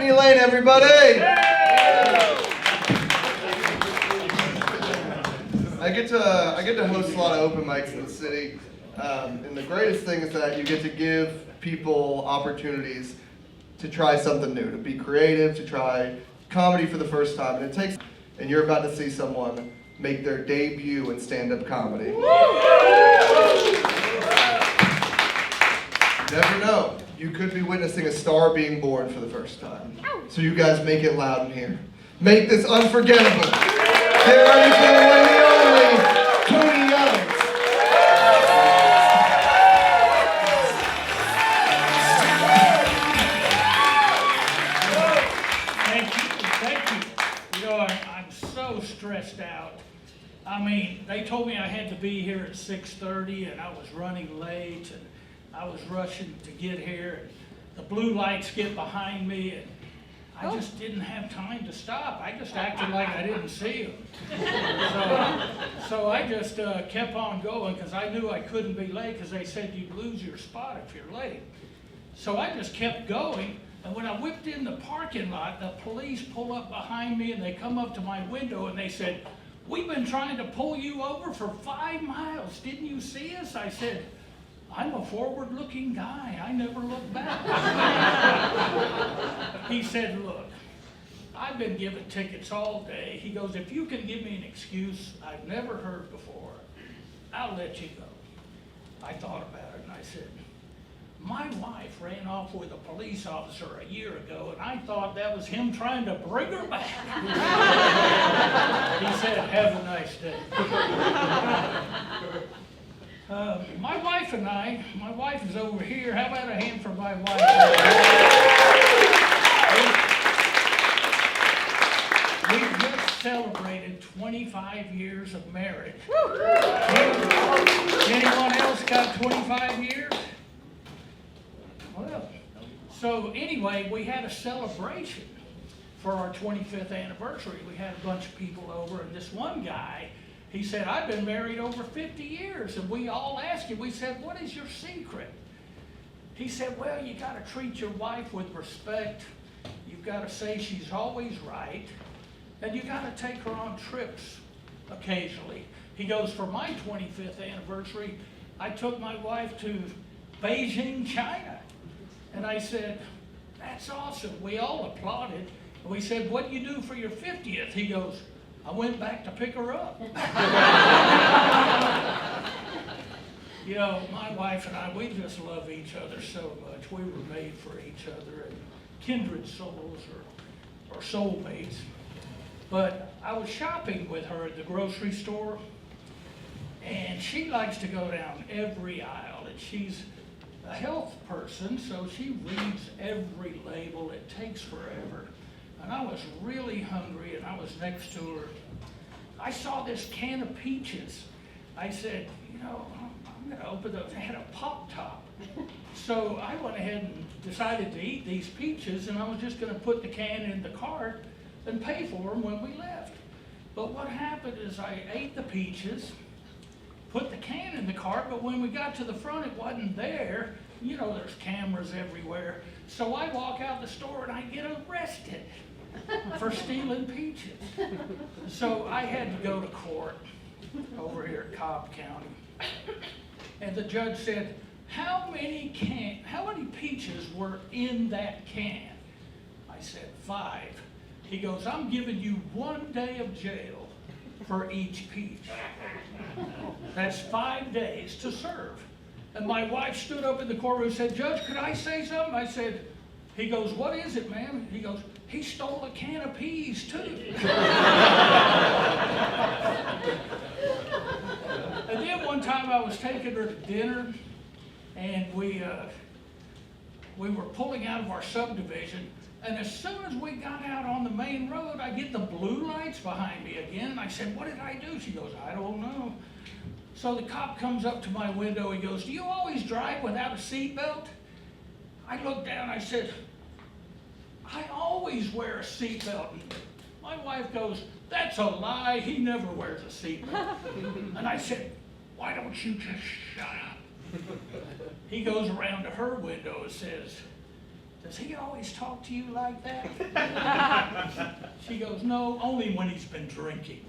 Whitney Lane, everybody! I get to host a lot of open mics in the city, and the greatest thing is that you get to give people opportunities to try something new, to be creative, to try comedy for the first time, and you're about to see someone make their debut in stand-up comedy. You never know. You could be witnessing a star being born for the first time. So you guys make it loud in here. Make this unforgettable. Get ready for the one and only Tony Young. Thank you. You know, I'm so stressed out. I mean, they told me I had to be here at 6:30 and I was running late and I was rushing to get here. And the blue lights get behind me and I just didn't have time to stop. I just acted like I didn't see them. So I just kept on going because I knew I couldn't be late because they said you'd lose your spot if you're late. So I just kept going. And when I whipped in the parking lot, the police pull up behind me and they come up to my window and they said, "We've been trying to pull you over for 5 miles. Didn't you see us?" I said, "I'm a forward-looking guy. I never look back." He said, "Look, I've been given tickets all day." He goes, "If you can give me an excuse I've never heard before, I'll let you go." I thought about it and I said, "My wife ran off with a police officer a year ago, and I thought that was him trying to bring her back." He said, "Have a nice day." My wife and I, my wife is over here. How about a hand for my wife? We just celebrated 25 years of marriage. Anyone else got 25 years? Well, so anyway, we had a celebration for our 25th anniversary. We had a bunch of people over, and this one guy, he said, "I've been married over 50 years. And we all asked him, we said, "What is your secret?" He said, "Well, you got to treat your wife with respect. You've got to say she's always right. And you got to take her on trips occasionally." He goes, "For my 25th anniversary, I took my wife to Beijing, China." And I said, "That's awesome." We all applauded. And we said, "What do you do for your 50th? He goes, "I went back to pick her up." You know, my wife and I, we just love each other so much. We were made for each other, and kindred souls or soulmates. But I was shopping with her at the grocery store, and she likes to go down every aisle, and she's a health person, so she reads every label. It takes forever. And I was really hungry, and I was next to her. I saw this can of peaches. I said, "You know, I'm going to open those." They had a pop top. So I went ahead and decided to eat these peaches, and I was just going to put the can in the cart and pay for them when we left. But what happened is I ate the peaches, put the can in the cart, but when we got to the front, it wasn't there. You know, there's cameras everywhere. So I walk out the store and I get arrested for stealing peaches. So I had to go to court over here at Cobb County. And the judge said, how many peaches were in that can?" I said, 5. He goes, "I'm giving you 1 day of jail for each peach. That's 5 days to serve." And my wife stood up in the courtroom and said, "Judge, could I say something?" I said, he goes, "What is it, ma'am?" He goes, "He stole a can of peas, too." And then one time I was taking her to dinner, and we were pulling out of our subdivision, and as soon as we got out on the main road, I get the blue lights behind me again, and I said, "What did I do?" She goes, "I don't know." So the cop comes up to my window, he goes, "Do you always drive without a seatbelt?" I looked down, I said, "I always wear a seatbelt." My wife goes, "That's a lie, he never wears a seatbelt." And I said, "Why don't you just shut up?" He goes around to her window and says, "The does he always talk to you like that? She goes, no, only when he's been drinking.